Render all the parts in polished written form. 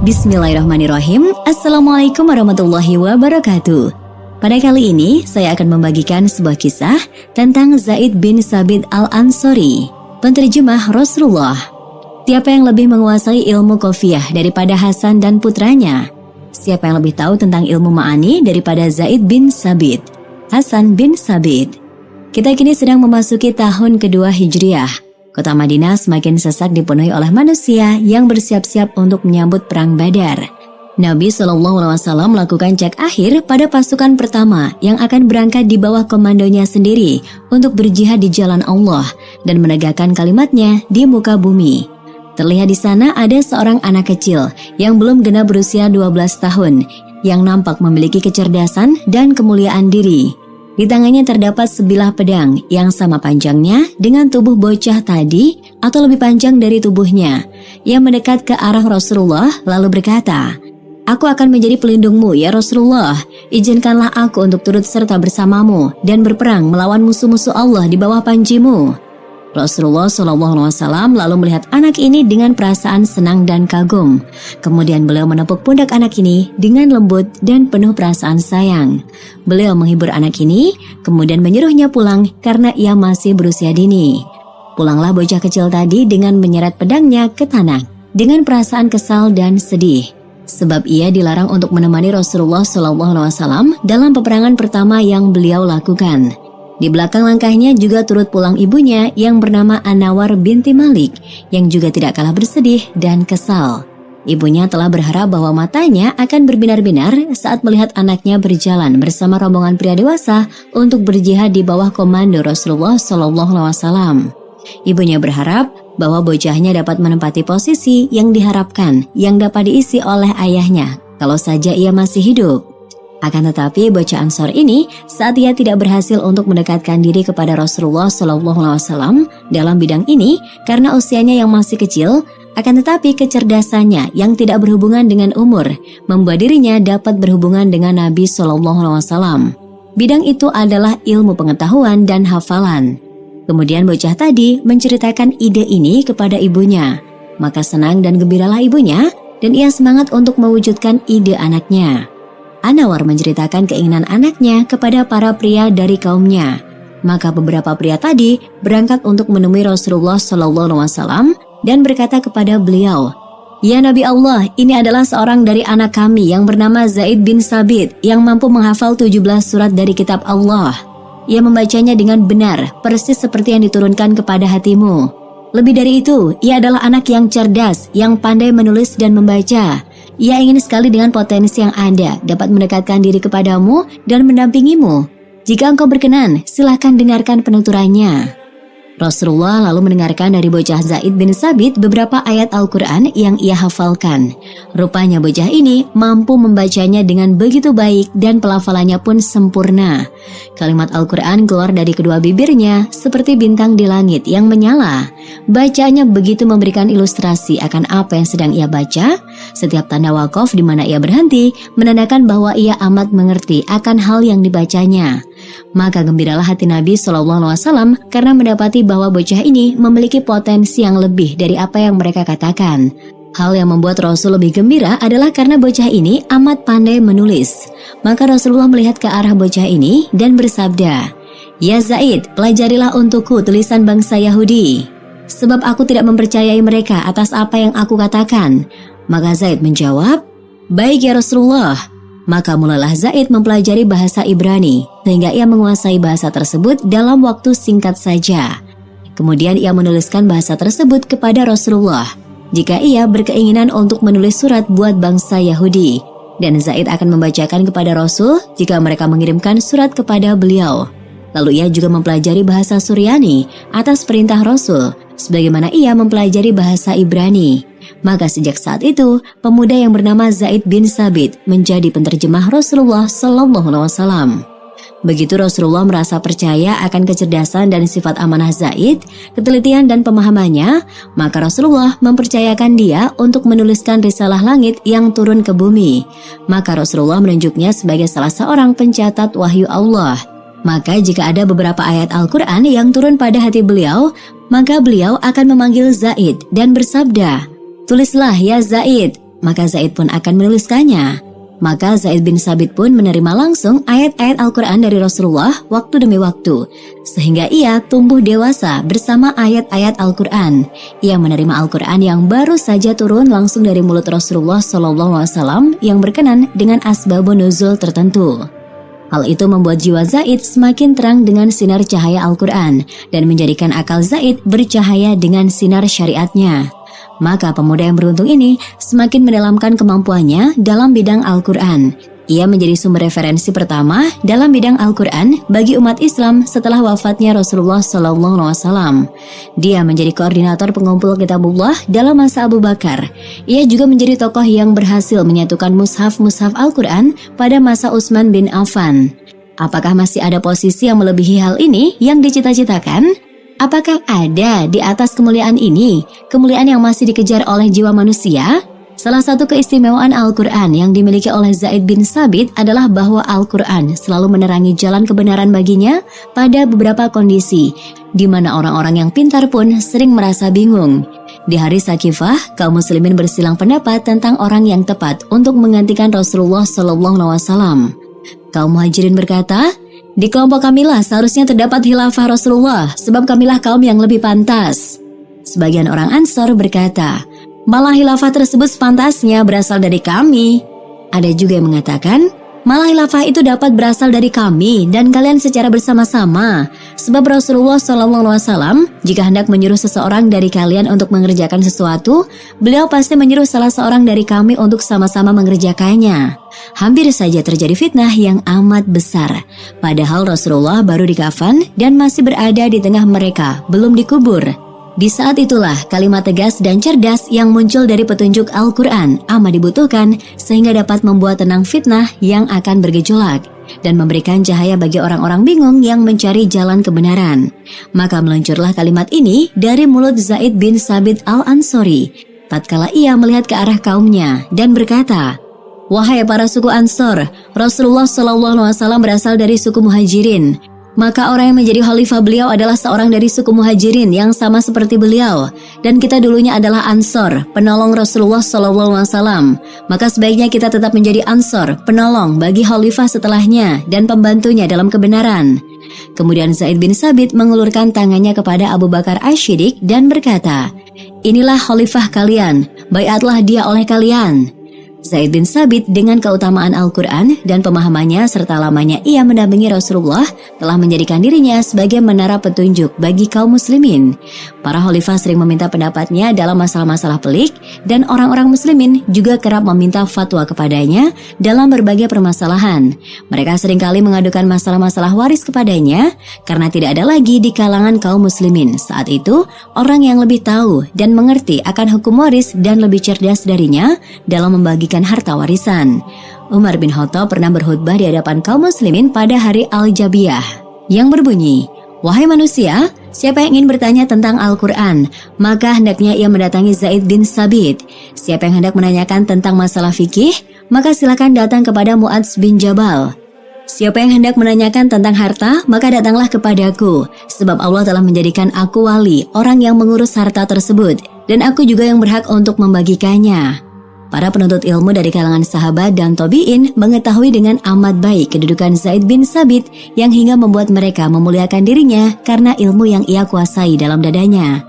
Bismillahirrahmanirrahim. Assalamualaikum warahmatullahi wabarakatuh. Pada kali ini saya akan membagikan sebuah kisah tentang Zaid bin Sabit al-Ansori, penterjemah Rasulullah. Siapa yang lebih menguasai ilmu qafiyah daripada Hasan dan putranya? Siapa yang lebih tahu tentang ilmu ma'ani daripada Zaid bin Sabit, Hasan bin Sabit? Kita kini sedang memasuki tahun kedua Hijriah. Kota Madinah semakin sesak dipenuhi oleh manusia yang bersiap-siap untuk menyambut perang Badar. Nabi SAW melakukan cek akhir pada pasukan pertama yang akan berangkat di bawah komandonya sendiri untuk berjihad di jalan Allah dan menegakkan kalimatnya di muka bumi. Terlihat di sana ada seorang anak kecil yang belum genap berusia 12 tahun yang nampak memiliki kecerdasan dan kemuliaan diri. Di tangannya terdapat sebilah pedang yang sama panjangnya dengan tubuh bocah tadi atau lebih panjang dari tubuhnya. Ia mendekat ke arah Rasulullah lalu berkata, "Aku akan menjadi pelindungmu ya Rasulullah. Izinkanlah aku untuk turut serta bersamamu dan berperang melawan musuh-musuh Allah di bawah panjimu." Rasulullah SAW lalu melihat anak ini dengan perasaan senang dan kagum. Kemudian beliau menepuk pundak anak ini dengan lembut dan penuh perasaan sayang. Beliau menghibur anak ini, kemudian menyuruhnya pulang karena ia masih berusia dini. Pulanglah bocah kecil tadi dengan menyeret pedangnya ke tanah, dengan perasaan kesal dan sedih. Sebab ia dilarang untuk menemani Rasulullah SAW dalam peperangan pertama yang beliau lakukan. Di belakang langkahnya juga turut pulang ibunya yang bernama An-Nawar binti Malik yang juga tidak kalah bersedih dan kesal. Ibunya telah berharap bahwa matanya akan berbinar-binar saat melihat anaknya berjalan bersama rombongan pria dewasa untuk berjihad di bawah komando Rasulullah SAW. Ibunya berharap bahwa bocahnya dapat menempati posisi yang diharapkan yang dapat diisi oleh ayahnya kalau saja ia masih hidup. Akan tetapi bocah Ansor ini saat ia tidak berhasil untuk mendekatkan diri kepada Rasulullah SAW dalam bidang ini karena usianya yang masih kecil, akan tetapi kecerdasannya yang tidak berhubungan dengan umur membuat dirinya dapat berhubungan dengan Nabi SAW. Bidang itu adalah ilmu pengetahuan dan hafalan. Kemudian bocah tadi menceritakan ide ini kepada ibunya. Maka senang dan gembiralah ibunya dan ia semangat untuk mewujudkan ide anaknya. An-Nawar menceritakan keinginan anaknya kepada para pria dari kaumnya. Maka beberapa pria tadi berangkat untuk menemui Rasulullah SAW dan berkata kepada beliau, "Ya Nabi Allah, ini adalah seorang dari anak kami yang bernama Zaid bin Sabit yang mampu menghafal 17 surat dari kitab Allah. Ia membacanya dengan benar, persis seperti yang diturunkan kepada hatimu. Lebih dari itu, ia adalah anak yang cerdas, yang pandai menulis dan membaca. Ia ingin sekali dengan potensi yang ada dapat mendekatkan diri kepadamu dan mendampingimu. Jika engkau berkenan, silakan dengarkan penuturannya." Rasulullah lalu mendengarkan dari bocah Zaid bin Sabit beberapa ayat Al-Quran yang ia hafalkan. Rupanya bocah ini mampu membacanya dengan begitu baik dan pelafalannya pun sempurna. Kalimat Al-Quran keluar dari kedua bibirnya seperti bintang di langit yang menyala. Bacaannya begitu memberikan ilustrasi akan apa yang sedang ia baca. Setiap tanda wakaf di mana ia berhenti menandakan bahwa ia amat mengerti akan hal yang dibacanya. Maka gembiralah hati Nabi SAW karena mendapati bahwa bocah ini memiliki potensi yang lebih dari apa yang mereka katakan. Hal yang membuat Rasul lebih gembira adalah karena bocah ini amat pandai menulis. Maka Rasulullah melihat ke arah bocah ini dan bersabda, "Ya Zaid, pelajarilah untukku tulisan bangsa Yahudi, sebab aku tidak mempercayai mereka atas apa yang aku katakan." Maka Zaid menjawab, "Baik ya Rasulullah." Maka mulailah Zaid mempelajari bahasa Ibrani, sehingga ia menguasai bahasa tersebut dalam waktu singkat saja. Kemudian ia menuliskan bahasa tersebut kepada Rasulullah, jika ia berkeinginan untuk menulis surat buat bangsa Yahudi. Dan Zaid akan membacakan kepada Rasul jika mereka mengirimkan surat kepada beliau. Lalu ia juga mempelajari bahasa Suryani atas perintah Rasul, sebagaimana ia mempelajari bahasa Ibrani. Maka sejak saat itu, pemuda yang bernama Zaid bin Sabit menjadi penterjemah Rasulullah SAW. Begitu Rasulullah merasa percaya akan kecerdasan dan sifat amanah Zaid, ketelitian dan pemahamannya, maka Rasulullah mempercayakan dia untuk menuliskan risalah langit yang turun ke bumi. Maka Rasulullah menunjuknya sebagai salah seorang pencatat wahyu Allah. Maka jika ada beberapa ayat Al-Quran yang turun pada hati beliau, maka beliau akan memanggil Zaid dan bersabda, "Tulislah ya Zaid." maka Zaid pun akan menuliskannya. Maka Zaid bin Sabit pun menerima langsung ayat-ayat Al-Quran dari Rasulullah waktu demi waktu, sehingga ia tumbuh dewasa bersama ayat-ayat Al-Quran. Ia menerima Al-Quran yang baru saja turun langsung dari mulut Rasulullah SAW yang berkenan dengan asbabun nuzul tertentu. Hal itu membuat jiwa Zaid semakin terang dengan sinar cahaya Al-Quran dan menjadikan akal Zaid bercahaya dengan sinar syariatnya. Maka pemuda yang beruntung ini semakin mendalamkan kemampuannya dalam bidang Al-Quran. Ia menjadi sumber referensi pertama dalam bidang Al-Quran bagi umat Islam setelah wafatnya Rasulullah SAW. Dia menjadi koordinator pengumpul kitabullah dalam masa Abu Bakar. Ia juga menjadi tokoh yang berhasil menyatukan mushaf-mushaf Al-Quran pada masa Utsman bin Affan. Apakah masih ada posisi yang melebihi hal ini yang dicita-citakan? Apakah ada di atas kemuliaan ini, kemuliaan yang masih dikejar oleh jiwa manusia? Salah satu keistimewaan Al-Quran yang dimiliki oleh Zaid bin Sabit adalah bahwa Al-Quran selalu menerangi jalan kebenaran baginya pada beberapa kondisi, di mana orang-orang yang pintar pun sering merasa bingung. Di hari Sakifah, kaum muslimin bersilang pendapat tentang orang yang tepat untuk menggantikan Rasulullah SAW. Kaum muhajirin berkata, "Di kelompok kamilah seharusnya terdapat khilafah Rasulullah, sebab kamilah kaum yang lebih pantas." Sebagian orang Ansor berkata, "Malah khilafah tersebut sepantasnya berasal dari kami." Ada juga yang mengatakan, "Malah khilafah itu dapat berasal dari kami dan kalian secara bersama-sama. Sebab Rasulullah SAW jika hendak menyuruh seseorang dari kalian untuk mengerjakan sesuatu, beliau pasti menyuruh salah seorang dari kami untuk sama-sama mengerjakannya." Hampir saja terjadi fitnah yang amat besar. Padahal Rasulullah baru dikafan dan masih berada di tengah mereka, belum dikubur. Di saat itulah kalimat tegas dan cerdas yang muncul dari petunjuk Al-Quran amat dibutuhkan sehingga dapat membuat tenang fitnah yang akan bergejolak dan memberikan cahaya bagi orang-orang bingung yang mencari jalan kebenaran. Maka meluncurlah kalimat ini dari mulut Zaid bin Sabit Al-Ansori tatkala ia melihat ke arah kaumnya dan berkata, "Wahai para suku Ansor, Rasulullah SAW berasal dari suku Muhajirin. Maka orang yang menjadi khalifah beliau adalah seorang dari suku Muhajirin yang sama seperti beliau. Dan kita dulunya adalah Ansor, penolong Rasulullah SAW. Maka sebaiknya kita tetap menjadi Ansor, penolong bagi khalifah setelahnya dan pembantunya dalam kebenaran." Kemudian Zaid bin Sabit mengulurkan tangannya kepada Abu Bakar Asy-Siddiq dan berkata, "Inilah khalifah kalian, baiatlah dia oleh kalian." Zaid bin Sabit dengan keutamaan Al-Quran dan pemahamannya serta lamanya ia mendampingi Rasulullah telah menjadikan dirinya sebagai menara petunjuk bagi kaum muslimin. Para khalifah sering meminta pendapatnya dalam masalah-masalah pelik dan orang-orang muslimin juga kerap meminta fatwa kepadanya dalam berbagai permasalahan. Mereka seringkali mengadukan masalah-masalah waris kepadanya karena tidak ada lagi di kalangan kaum muslimin saat itu orang yang lebih tahu dan mengerti akan hukum waris dan lebih cerdas darinya dalam membagikan harta warisan. Umar bin Khattab pernah berkhutbah di hadapan kaum muslimin pada hari Al-Jabiyah yang berbunyi, "Wahai manusia, siapa yang ingin bertanya tentang Al-Quran, maka hendaknya ia mendatangi Zaid bin Sabit. Siapa yang hendak menanyakan tentang masalah fikih, maka silakan datang kepada Mu'adz bin Jabal. Siapa yang hendak menanyakan tentang harta, maka datanglah kepadaku, sebab Allah telah menjadikan aku wali, orang yang mengurus harta tersebut, dan aku juga yang berhak untuk membagikannya." Para penuntut ilmu dari kalangan sahabat dan tabi'in mengetahui dengan amat baik kedudukan Zaid bin Sabit yang hingga membuat mereka memuliakan dirinya karena ilmu yang ia kuasai dalam dadanya.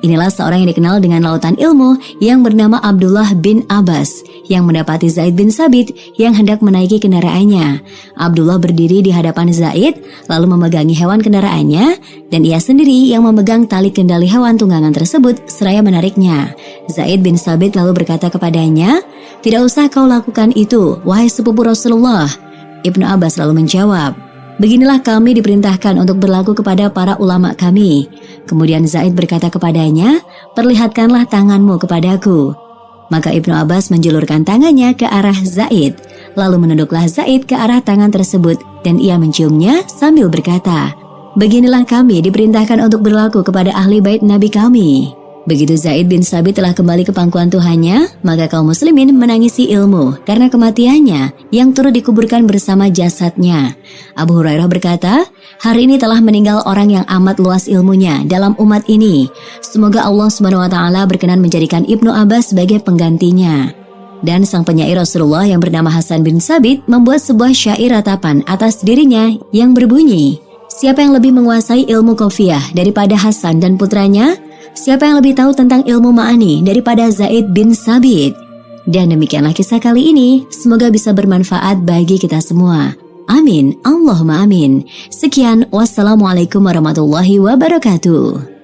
Inilah seorang yang dikenal dengan lautan ilmu yang bernama Abdullah bin Abbas yang mendapati Zaid bin Sabit yang hendak menaiki kendaraannya. Abdullah berdiri di hadapan Zaid lalu memegangi hewan kendaraannya dan ia sendiri yang memegang tali kendali hewan tunggangan tersebut seraya menariknya. Zaid bin Sabit lalu berkata kepadanya, "Tidak usah kau lakukan itu, wahai sepupu Rasulullah." Ibnu Abbas lalu menjawab, "Beginilah kami diperintahkan untuk berlaku kepada para ulama kami." Kemudian Zaid berkata kepadanya, "Perlihatkanlah tanganmu kepadaku." Maka Ibnu Abbas menjulurkan tangannya ke arah Zaid. Lalu menunduklah Zaid ke arah tangan tersebut dan ia menciumnya sambil berkata, "Beginilah kami diperintahkan untuk berlaku kepada ahli bait Nabi kami." Begitu Zaid bin Sabit telah kembali ke pangkuan Tuhannya, maka kaum muslimin menangisi ilmu karena kematiannya yang turut dikuburkan bersama jasadnya. Abu Hurairah berkata, "Hari ini telah meninggal orang yang amat luas ilmunya dalam umat ini. Semoga Allah SWT berkenan menjadikan Ibnu Abbas sebagai penggantinya." Dan sang penyair Rasulullah yang bernama Hasan bin Sabit membuat sebuah syair ratapan atas dirinya yang berbunyi, siapa yang lebih menguasai ilmu qafiyah daripada Hasan dan putranya? Siapa yang lebih tahu tentang ilmu ma'ani daripada Zaid bin Sabit? Dan demikianlah kisah kali ini, semoga bisa bermanfaat bagi kita semua. Amin, Allahumma amin. Sekian, wassalamualaikum warahmatullahi wabarakatuh.